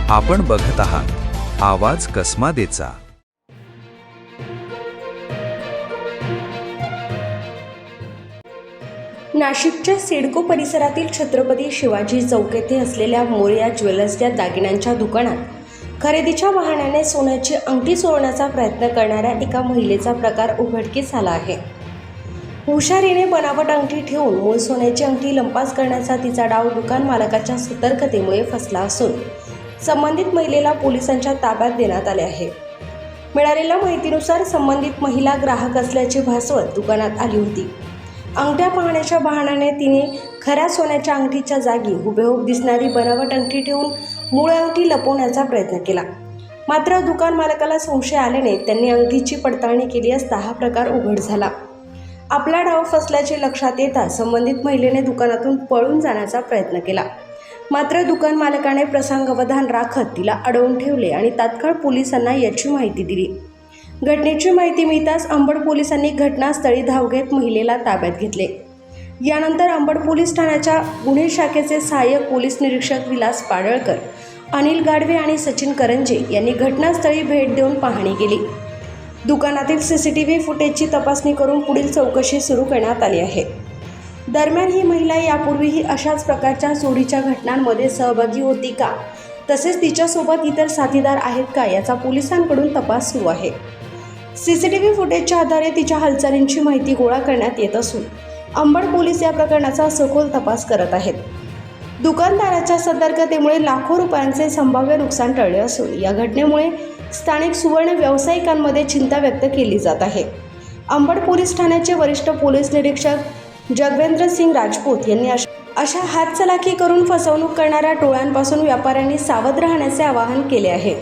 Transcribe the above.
आपण बघत आहात आवाज कसमादेचा। नाशिकच्या सिडको परिसरातील छत्रपती शिवाजी चौक येथे असलेल्या मोरया ज्वेलर्स या दागिन्यांच्या दुकानात खरेदीच्या बहाण्याने सोन्याची अंगठी चोरण्याचा प्रयत्न करणाऱ्या एका महिलेचा प्रकार उघडकीस आला आहे। हुशारीने बनावट अंगठी ठेवून मूळ सोन्याची अंगठी लंपास करण्याचा तिचा डाव दुकान मालकाच्या सतर्कतेमुळे फसला असून संबंधित महिलेला पोलिसांच्या ताब्यात देण्यात आले आहे। मिळालेल्या माहितीनुसार संबंधित महिला ग्राहक असल्याचे भासवत दुकानात आली होती। अंगठ्या पाहण्याच्या बहाण्याने तिने खऱ्या सोन्याच्या अंगठीच्या जागी हुबेहूब दिसणारी बनावट अंगठी ठेवून मूळ अंगठी लपवण्याचा प्रयत्न केला। मात्र दुकान मालकाला संशय आल्याने त्यांनी अंगठीची पडताळणी केली असता हा प्रकार उघड झाला। आपला डाव फसल्याचे लक्षात येता संबंधित महिलेने दुकानातून पळून जाण्याचा प्रयत्न केला। मात्र दुकान मालकाने प्रसंगावधान राखत तिला अडवून ठेवले आणि तात्काळ पोलिसांना याची माहिती दिली। घटनेची माहिती मिळताच अंबड पोलिसांनी घटनास्थळी धाव घेत महिलेला ताब्यात घेतले। यानंतर अंबड पोलीस ठाण्याच्या गुन्हे शाखेचे सहाय्यक पोलीस निरीक्षक विलास पाडळकर, अनिल गाडवे आणि सचिन करंजे यांनी घटनास्थळी भेट देऊन पाहणी केली। दुकानातील CCTV फुटेजची तपासणी करून पुढील चौकशी सुरू करण्यात आली आहे। दरम्यान ही महिला यापूर्वीही अशाच प्रकारच्या चोरीच्या घटनांमध्ये सहभागी होती का, तसेच तिच्यासोबत इतर साथीदार आहेत का याचा पोलिसांकडून तपास सुरू आहे। CCTV फुटेजच्या आधारे तिच्या हालचालींची माहिती गोळा करण्यात येत असून अंबड पोलीस या प्रकरणाचा सखोल तपास करत आहेत। दुकानदाराच्या सतर्कतेमुळे लाखो रुपयांचे संभाव्य नुकसान टळले असून या घटनेमुळे स्थानिक सुवर्ण व्यावसायिकांमध्ये चिंता व्यक्त केली जात आहे। अंबड पोलीस ठाण्याचे वरिष्ठ पोलीस निरीक्षक जगवेंद्र सिंग राजपूत यांनी अशा हातचलाखी करून फसवणूक करणाऱ्या टोळ्यांपासून व्यापाऱ्यांनी सावध राहण्याचे आवाहन केले आहे।